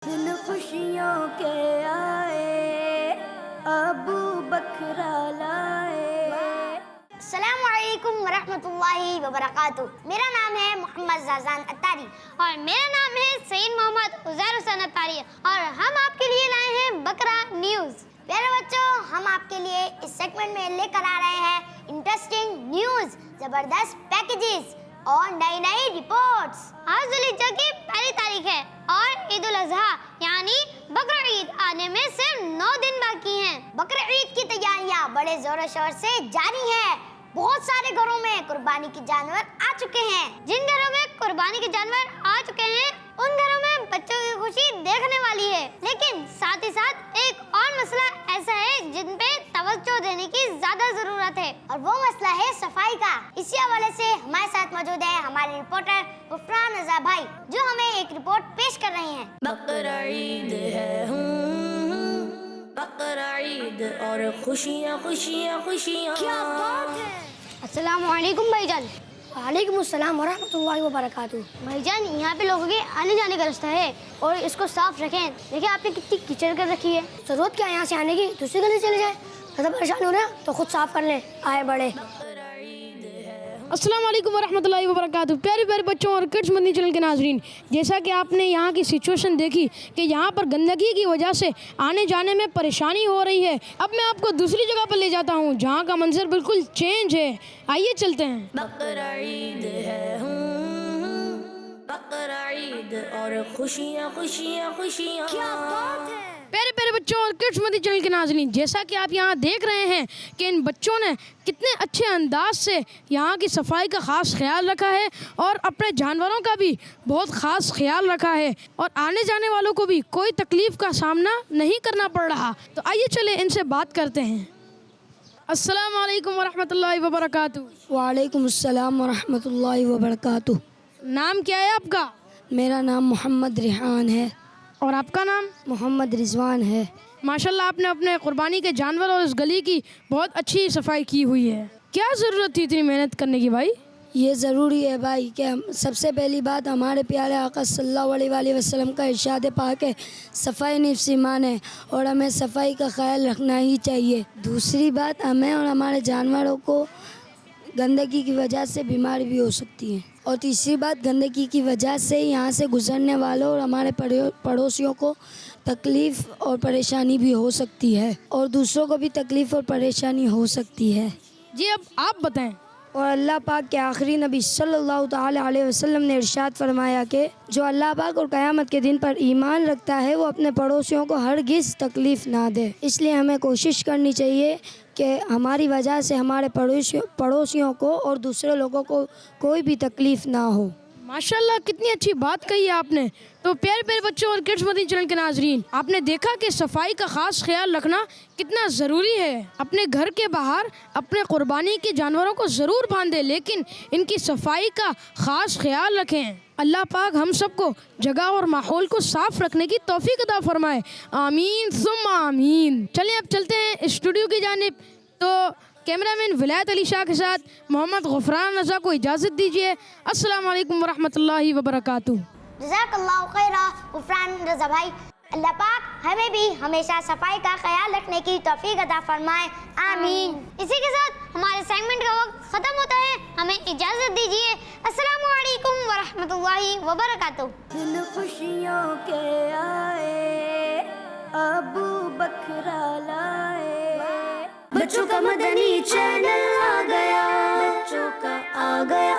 دل خوشیوں کے آئے ابو بکرا لائے۔ السلام علیکم ورحمۃ اللہ وبرکاتہ۔ میرا نام ہے محمد زازان اتاری اور میرا نام ہے سعید محمد عزیر حسین اتاری اور ہم آپ کے لیے لائے ہیں بکرا نیوز۔ پیارے بچوں، ہم آپ کے لیے اس سیگمنٹ میں لے کر آ رہے ہیں انٹرسٹنگ نیوز، زبردست پیکیجز اور نئی نئی رپورٹس۔ آج ذو الحجہ کی پہلی تاریخ ہے اور عید الاضحیٰ یعنی بقر عید آنے میں صرف 9 دن باقی ہیں۔ بقر عید کی تیاریاں بڑے زور و شور سے جاری ہیں۔ بہت سارے گھروں میں قربانی کے جانور آ چکے ہیں۔ جن گھروں میں قربانی کے جانور آ چکے ہیں ان گھروں میں بچوں کی خوشی دیکھنے والی ہے، لیکن ساتھ ہی ساتھ ایک اور مسئلہ ایسا ہے جن پہ توجہ دینے کی زیادہ ضرورت ہے، اور وہ مسئلہ ہے صفائی کا۔ اسی حوالے سے ہمارے ساتھ موجود ہے ہمارے رپورٹر غفران رضا بھائی، جو ہمیں ایک رپورٹ پیش کر رہے ہیں۔ بقر عید ہے بقر عید اور خوشیاں خوشیاں خوشیاں۔ کیا بات ہے! السلام علیکم بھائی جان۔ وعلیکم السلام ورحمۃ اللہ وبرکاتہ۔ بھائی جان، یہاں پہ لوگوں کے آنے جانے کا رستہ ہے اور اس کو صاف رکھیں۔ دیکھیں آپ نے کتنی کیچڑ کر رکھی ہے۔ ضرورت کیا یہاں سے آنے کی؟ دوسری گلی چلے جائیں، زیادہ پریشان ہو رہے ہیں تو خود صاف کر لیں، آئے بڑے۔ السلام علیکم ورحمۃ اللہ وبرکاتہ۔ پیارے پیارے بچوں اور کڈس مدنی چینل کے ناظرین، جیسا کہ آپ نے یہاں کی سچویشن دیکھی کہ یہاں پر گندگی کی وجہ سے آنے جانے میں پریشانی ہو رہی ہے، اب میں آپ کو دوسری جگہ پر لے جاتا ہوں جہاں کا منظر بالکل چینج ہے۔ آئیے چلتے ہیں۔ بقر عید ہے بقر عید اور خوشیاں خوشیاں خوشیاں۔ کیا بات ہے! پیارے پیارے بچوں اور کڈس مدنی چینل کے ناظرین، جیسا کہ آپ یہاں دیکھ رہے ہیں کہ ان بچوں نے کتنے اچھے انداز سے یہاں کی صفائی کا خاص خیال رکھا ہے اور اپنے جانوروں کا بھی بہت خاص خیال رکھا ہے، اور آنے جانے والوں کو بھی کوئی تکلیف کا سامنا نہیں کرنا پڑ رہا۔ تو آئیے چلے ان سے بات کرتے ہیں۔ السلام علیکم ورحمۃ اللہ وبرکاتہ۔ وعلیکم السلام ورحمۃ اللہ وبرکاتہ۔ نام کیا ہے آپ کا؟ میرا نام محمد ریحان ہے۔ اور آپ کا نام؟ محمد رضوان ہے۔ ماشاءاللہ، آپ نے اپنے قربانی کے جانور اور اس گلی کی بہت اچھی صفائی کی ہوئی ہے۔ کیا ضرورت تھی اتنی محنت کرنے کی بھائی؟ یہ ضروری ہے بھائی کہ سب سے پہلی بات ہمارے پیارے آقا صلی اللہ علیہ وآلہ وسلم کا ارشاد پاک ہے، صفائی نفس ایمان ہے، اور ہمیں صفائی کا خیال رکھنا ہی چاہیے۔ دوسری بات، ہمیں اور ہمارے جانوروں کو گندگی کی وجہ سے بیماری بھی ہو سکتی ہے، اور تیسری بات، گندگی کی وجہ سے یہاں سے گزرنے والوں اور ہمارے پڑوسیوں کو تکلیف اور پریشانی بھی ہو سکتی ہے، اور دوسروں کو بھی تکلیف اور پریشانی ہو سکتی ہے۔ جی، اب آپ بتائیں۔ اور اللہ پاک کے آخری نبی صلی اللہ تعالی علیہ وسلم نے ارشاد فرمایا کہ جو اللہ پاک اور قیامت کے دن پر ایمان رکھتا ہے وہ اپنے پڑوسیوں کو ہرگز تکلیف نہ دے۔ اس لیے ہمیں کوشش کرنی چاہیے کہ ہماری وجہ سے ہمارے پڑوسیوں کو اور دوسرے لوگوں کو کوئی بھی تکلیف نہ ہو۔ ماشاءاللہ، کتنی اچھی بات کہی ہے آپ نے۔ تو پیارے پیارے بچوں اور کڈس مدنی چینل کے ناظرین، آپ نے دیکھا کہ صفائی کا خاص خیال رکھنا کتنا ضروری ہے۔ اپنے گھر کے باہر اپنے قربانی کے جانوروں کو ضرور باندھیں، لیکن ان کی صفائی کا خاص خیال رکھیں۔ اللہ پاک ہم سب کو جگہ اور ماحول کو صاف رکھنے کی توفیق عطا فرمائے، آمین ثم آمین۔ چلیں اب چلتے ہیں اسٹوڈیو کی جانب۔ تو کیمرہ مین ولایت علی شاہ کے ساتھ محمد غفران رضا کو اجازت دیجیے۔ السلام علیکم ورحمۃ اللہ وبرکاتہ۔ جزاک اللہ خیرہ غفران رضا بھائی۔ اللہ پاک ہمیں بھی ہمیشہ صفائی کا خیال رکھنے کی توفیق عطا فرمائے، آمین۔ اسی کے ساتھ ہمارے سیگمنٹ کا وقت ختم ہوتا ہے، ہمیں اجازت دیجیے۔ السلام علیکم ورحمۃ اللہ وبرکاتہ۔ دل خوشیوں کے آئے ابو بکرا لائے۔ بچوں کا مدنی چینل آ گیا، بچوں کا آ گیا